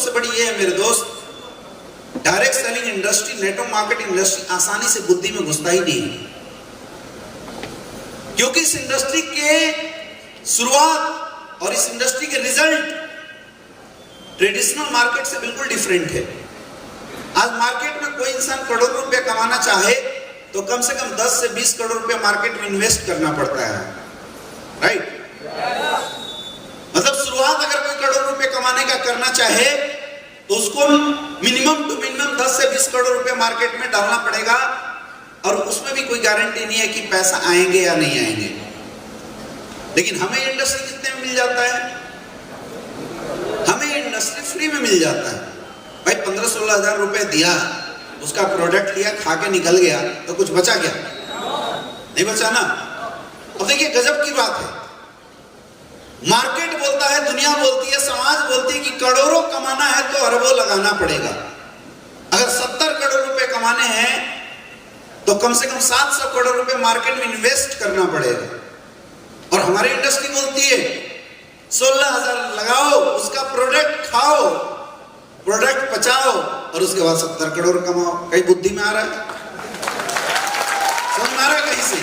सबसे बड़ी ये है मेरे दोस्त, direct selling industry, network marketing industry आसानी से बुद्धि में घुसता ही नहीं, क्योंकि इस इंडस्ट्री के शुरुआत और इस इंडस्ट्री के रिजल्ट ट्रेडिशनल मार्केट से बिल्कुल डिफरेंट है। आज मार्केट में कोई इंसान करोड़ रुपए कमाना चाहे तो कम से कम 10 से 20 करोड़ रुपए मार्केट में इन्वेस्ट करना पड़ता है, राइट? मतलब शुरुआत अगर कोई करोड़ रुपए कमाने का करना चाहे तो उसको मिनिमम टू मिनिमम 10 से 20 करोड़ रुपए मार्केट में डालना पड़ेगा, और उसमें भी कोई गारंटी नहीं है कि पैसा आएंगे या नहीं आएंगे। लेकिन हमें इंडस्ट्री कितने में मिल जाता है? हमें इंडस्ट्री फ्री में मिल जाता है। भाई 15-16 हजार रुपए दिया, उसका प्रोडक्ट लिया, खा के निकल गया, तो कुछ बचा क्या? नहीं बचा ना। अब देखिए गजब की बात है, मार्केट बोलता है, दुनिया बोलती है, समाज बोलती है कि करोड़ों कमाना है तो अरबों लगाना पड़ेगा। अगर 70 करोड़ रुपए कमाने हैं तो कम से कम 700 करोड़ रुपए मार्केट में इन्वेस्ट करना पड़ेगा। और हमारी इंडस्ट्री बोलती है 16,000 लगाओ, उसका प्रोडक्ट खाओ, प्रोडक्ट पचाओ, और उसके बाद 70 करोड़ कमाओ। कहीं बुद्धि में आ रहा है? समझ में आ रहा है? कहीं से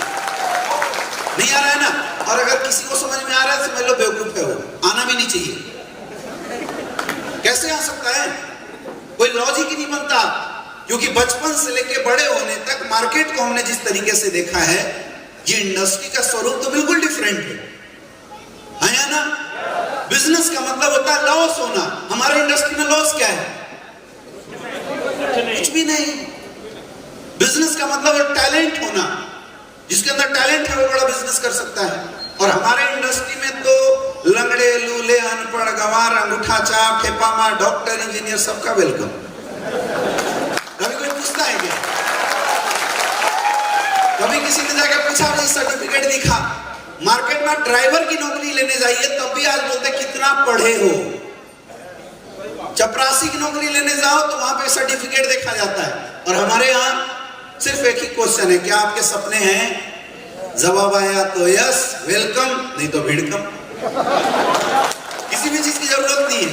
नहीं आ रहा है ना। और अगर किसी को समझ में आ रहा है समझ लो बेवकूफ है वो, आना भी नहीं चाहिए। कैसे आ सकता है? कोई लॉजिक ही नहीं बनता, क्योंकि बचपन से लेके बड़े होने तक मार्केट को हमने जिस तरीके से देखा है, ये इंडस्ट्री का स्वरूप तो बिल्कुल डिफरेंट है या ना? बिजनेस का मतलब होता है लॉस होना। हमारे इंडस्ट्री में लॉस क्या है? कुछ भी नहीं। बिजनेस का मतलब है टैलेंट होना, जिसके अंदर टैलेंट है वो बड़ा बिजनेस कर सकता है। और हमारे इंडस्ट्री में तो लंगड़े, लूले, अनपढ़, गंवार, अंगूठा छाप, ठेपा मार, डॉक्टर, इंजीनियर, सबका वेलकम। कभी कोई पूछता है क्या? कभी किसी ने जाकर पूछा मुझे सर्टिफिकेट दिखा? मार्केट में ड्राइवर की नौकरी लेने जाइए तब भी आज बोलते कितना पढ़े हो। चपरासी की नौकरी लेने जाओ तो वहां पे सर्टिफिकेट देखा जाता है। और हमारे यहाँ सिर्फ एक ही क्वेश्चन है, क्या आपके सपने हैं? जवाब आया तो यस, वेलकम, नहीं तो भिड़कम। किसी भी चीज की जरूरत नहीं है,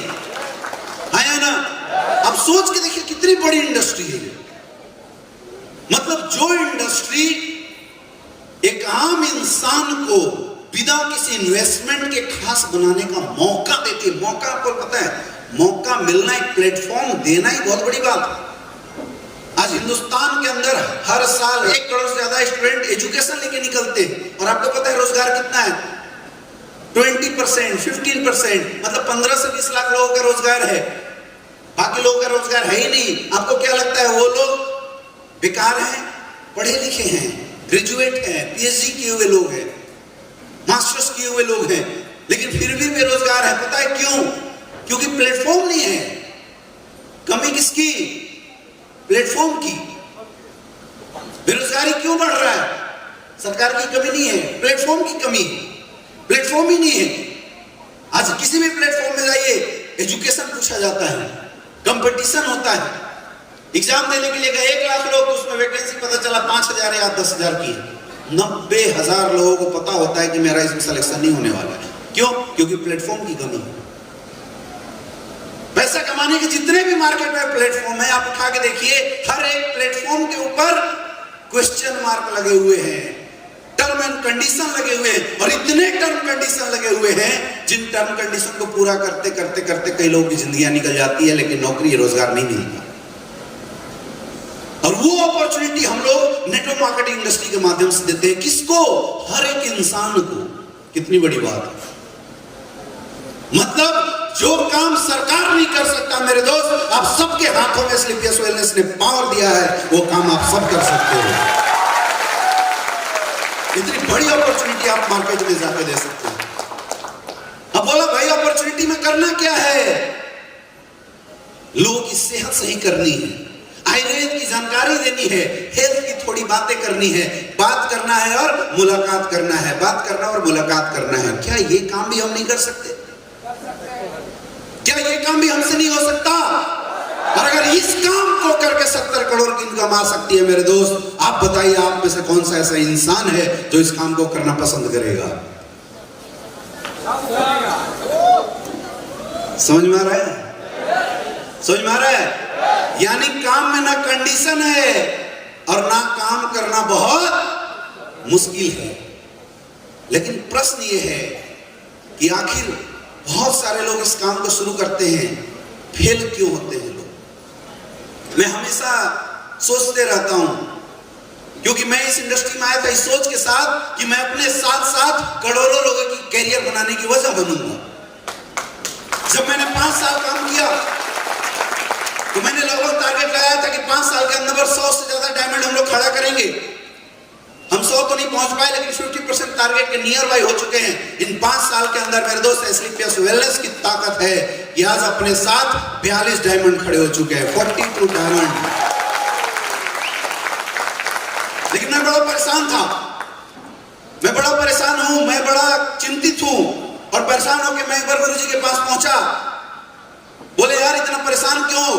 है ना? अब सोच के देखिए कितनी बड़ी इंडस्ट्री है। मतलब जो इंडस्ट्री एक आम इंसान को बिना किसी इन्वेस्टमेंट के खास बनाने का मौका देती है। मौका आपको पता है, मौका मिलना, एक प्लेटफॉर्म देना ही बहुत बड़ी बात है। आज हिंदुस्तान के अंदर हर साल 1 करोड़ से ज्यादा स्टूडेंट एजुकेशन लेके निकलते हैं, और आपको पता है रोजगार कितना है? 20%, 15%, मतलब 15 से 20 लाख लोगों का रोजगार है। बाकी लोगों का रोजगार है ही नहीं। आपको क्या लगता है वो लोग बेकार हैं? पढ़े लिखे हैं, ग्रेजुएट हैं, पीएचडी किए हुए लोग हैं, मास्टर्स किए हुए लोग हैं, लेकिन फिर भी बेरोजगार है। पता है क्यों? क्योंकि प्लेटफॉर्म नहीं है। कमी किसकी? प्लेटफॉर्म की। बेरोजगारी क्यों बढ़ रहा है? सरकार की कमी नहीं है, प्लेटफॉर्म की कमी। प्लेटफॉर्म ही नहीं है। आज किसी भी प्लेटफॉर्म में जाइए, एजुकेशन पूछा जाता है, कंपटीशन होता है। एग्जाम देने के लिए गए 1 लाख लोग, उसमें वैकेंसी पता चला 5,000 या 10,000 की। 90,000 लोगों को पता होता है कि मेरा इसमें सिलेक्शन नहीं होने वाला है। क्यों? क्योंकि प्लेटफॉर्म की कमी है। पैसा कमाने के जितने भी मार्केट में प्लेटफॉर्म है, आप उठा के देखिए, हर एक प्लेटफॉर्म के ऊपर क्वेश्चन मार्क लगे हुए हैं, टर्म एंड कंडीशन लगे हुए हैं। और इतने टर्म कंडीशन लगे हुए हैं, जिन टर्म कंडीशन को पूरा करते करते करते कई लोगों की जिंदगियां निकल जाती है, लेकिन नौकरी रोजगार नहीं मिलता। और वो अपॉर्चुनिटी हम लोग नेटवर्क मार्केटिंग इंडस्ट्री के माध्यम से देते हैं। किसको? हर एक इंसान को। कितनी बड़ी बात है। मतलब जो काम सरकार नहीं कर सकता मेरे दोस्त, आप सबके हाथों में स्लीपियस वेलनेस ने पावर दिया है, वो काम आप सब कर सकते हो। इतनी बड़ी अपॉर्चुनिटी आप मार्केट में जाकर दे सकते हो। अब बोला भाई अपॉर्चुनिटी में करना क्या है? लोगों की सेहत सही करनी है, आयुर्वेद की जानकारी देनी है, हेल्थ की थोड़ी बातें करनी है, बात करना है और मुलाकात करना है, बात करना और मुलाकात करना है। क्या ये काम भी हम नहीं कर सकते? क्या ये काम भी हमसे नहीं हो सकता? और अगर इस काम को करके 70 करोड़ की इनकम आ सकती है मेरे दोस्त, आप बताइए आप में से कौन सा ऐसा इंसान है जो इस काम को करना पसंद करेगा? समझ में आ रहा है? समझ में आ रहा है? यानी काम में ना कंडीशन है और ना काम करना बहुत मुश्किल है। लेकिन प्रश्न ये है कि आखिर बहुत सारे लोग इस काम को शुरू करते हैं, फेल क्यों होते हैं लोग? मैं हमेशा सोचते रहता हूं, क्योंकि मैं इस इंडस्ट्री में आया था इस सोच के साथ कि मैं अपने साथ साथ करोड़ों लोगों की कैरियर बनाने की वजह बनूंगा। जब मैंने 5 साल काम किया तो मैंने लगभग टारगेट लगाया था कि 5 साल के अंदर 100 से ज्यादा डायमंड हम लोग खड़ा करेंगे। हम 100 तो नहीं पहुंच पाए, लेकिन 50% टारगेट के नियर बाई हो चुके हैं। इन 5 साल के अंदर मेरे दोस्त एसलीपियस वेलनेस की ताकत है कि आज अपने साथ 42 डायमंड खड़े हो चुके हैं, 42 डायमंड। लेकिन मैं बड़ा परेशान था, मैं बड़ा परेशान हूं, मैं बड़ा चिंतित हूं। और परेशान होकर मैं एक बार गुरुजी के पास पहुंचा। बोले यार इतना परेशान क्यों?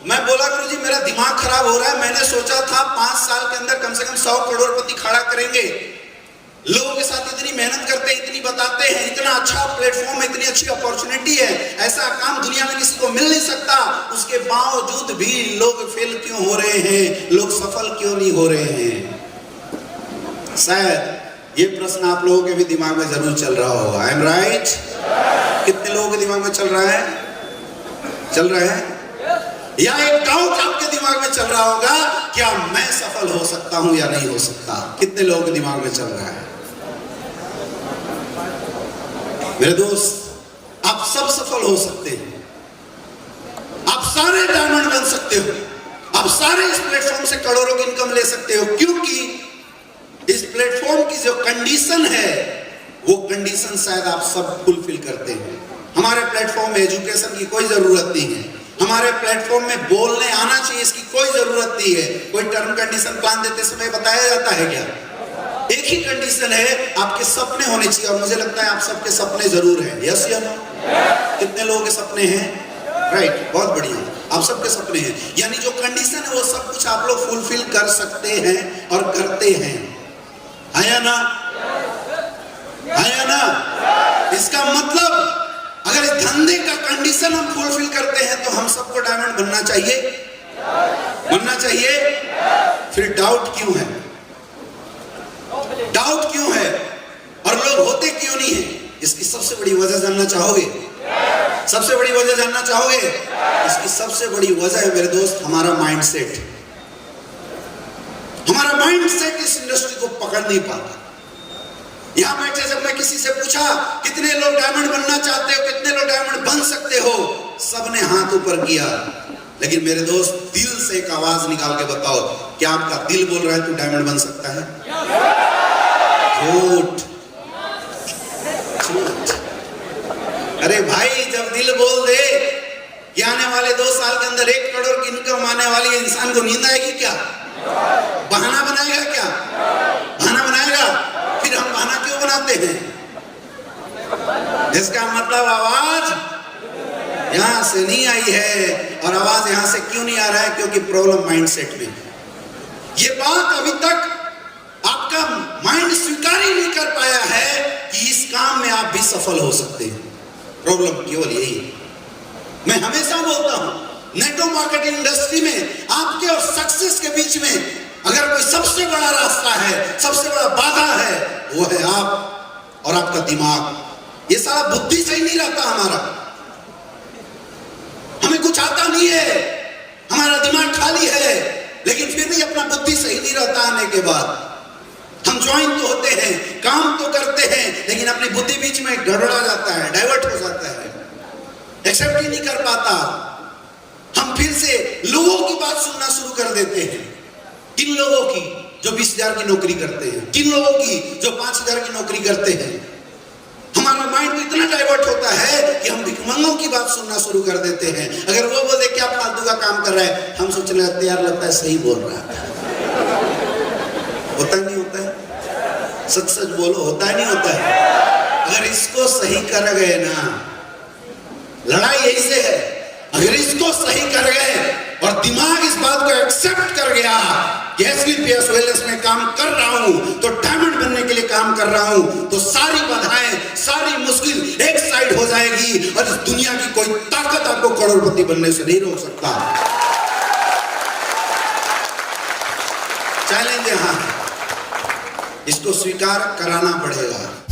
मैं बोला गुरुजी मेरा दिमाग खराब हो रहा है। मैंने सोचा था 5 साल के अंदर कम से कम 100 करोड़पति खड़ा करेंगे। लोगों के साथ इतनी मेहनत करते हैं, इतनी बताते हैं, इतना अच्छा प्लेटफॉर्म है, इतनी अच्छी अपॉर्चुनिटी है, ऐसा काम दुनिया में किसी को मिल नहीं सकता। उसके बावजूद भी लोग फेल क्यों हो रहे हैं, लोग सफल क्यों नहीं हो रहे हैं? शायद ये प्रश्न आप लोगों के भी दिमाग में जरूर चल रहा होगा। I am right? कितने लोगों के दिमाग में चल रहा है? चल रहा है? या एक डाउट आपके दिमाग में चल रहा होगा, क्या मैं सफल हो सकता हूं या नहीं हो सकता? कितने लोगों के दिमाग में चल रहा है? मेरे दोस्त, आप सब सफल हो सकते हैं, आप सारे डायमंड बन सकते हो, आप सारे इस प्लेटफॉर्म से करोड़ों की इनकम ले सकते हो, क्योंकि इस प्लेटफॉर्म की जो कंडीशन है वो कंडीशन शायद आप सब फुलफिल करते हैं। हमारे प्लेटफॉर्म में एजुकेशन की कोई जरूरत नहीं है, हमारे प्लेटफॉर्म में बोलने आना चाहिए, इसकी कोई जरूरत नहीं है। कोई टर्म कंडीशन प्लान देते समय बताया जाता है क्या? एक ही कंडीशन है, आपके सपने होने चाहिए। और मुझे लगता है आप सबके सपने जरूर हैं। यस या नो? कितने लोगों के सपने हैं? राइट, बहुत बढ़िया, आप सबके सपने हैं। यानी जो कंडीशन है वो सब कुछ आप लोग फुलफिल कर सकते हैं और करते हैं। है ना? है ना? इसका मतलब अगर इस धंधे का कंडीशन हम फुलफिल करते हैं तो हम सबको डायमंड बनना चाहिए, बनना चाहिए। फिर डाउट क्यों है? डाउट क्यों है और लोग होते क्यों नहीं है? इसकी सबसे बड़ी वजह जानना चाहोगे? सबसे बड़ी वजह जानना चाहोगे? इसकी सबसे बड़ी वजह है मेरे दोस्त, हमारा माइंडसेट। हमारा माइंडसेट इस इंडस्ट्री को पकड़ नहीं पाता। यहां बैठे जब मैं किसी से पूछा कितने लोग डायमंड बनना चाहते हो, कितने लोग डायमंड बन सकते हो, सबने हाथ ऊपर किया। लेकिन मेरे दोस्त, दिल से एक आवाज निकाल के बताओ, क्या आपका दिल बोल रहा है तू डायमंड बन सकता है? झूठ, झूठ। अरे भाई, जब दिल बोल दे कि आने वाले 2 साल के अंदर 1 करोड़ की इनकम आने वाली है, इंसान को नींद आएगी क्या? बहाना बनाएगा क्या? बहाना बनाएगा? फिर हम बहाना क्यों बनाते हैं? इसका मतलब आवाज यहां से नहीं आई है। और आवाज यहां से क्यों नहीं आ रहा है? क्योंकि प्रॉब्लम माइंडसेट में। ये बात अभी तक आपका माइंड स्वीकार ही नहीं कर पाया है कि इस काम में आप भी सफल हो सकते हैं। प्रॉब्लम केवल यही है। मैं हमेशा बोलता हूं, नेटवर्क मार्केटिंग इंडस्ट्री में आपके और सक्सेस के बीच में अगर कोई सबसे बड़ा रास्ता है, सबसे बड़ा बाधा है, वो है आप और आपका दिमाग। ये सारा बुद्धि सही नहीं रहता हमारा, हमें कुछ आता नहीं है, हमारा दिमाग खाली है, लेकिन फिर भी अपना बुद्धि सही नहीं रहता। आने के बाद हम ज्वाइन तो होते हैं, काम तो करते हैं, लेकिन अपनी बुद्धि बीच में गड़बड़ा जाता है, डाइवर्ट हो जाता है, एक्सेप्ट ही नहीं कर पाता। हम फिर से लोगों की बात सुनना शुरू कर देते हैं। किन लोगों की? जो 20,000 की नौकरी करते हैं। किन लोगों की? जो 5,000 की नौकरी करते हैं। हमारा माइंड तो इतना डाइवर्ट होता है कि हम भिखमंगों की बात सुनना शुरू कर देते हैं। अगर वो बोले क्या फालतू का काम कर रहा है, हम सोचने लगते यार लगता है सही बोल रहा है। होता नहीं होता है? सच सच बोलो, होता है नहीं होता है? अगर इसको सही कर गए ना, लड़ाई यही से है। अगर इसको सही कर गए और दिमाग इस बात को एक्सेप्ट कर गया कि SVPS वेलनेस में काम कर रहा हूं तो डायमंड बनने के लिए काम कर रहा हूं, तो सारी बाधाएं, सारी मुश्किल एक साइड हो जाएगी और इस दुनिया की कोई ताकत आपको करोड़पति बनने से नहीं रोक सकता। चैलेंज यहां, इसको स्वीकार कराना पड़ेगा।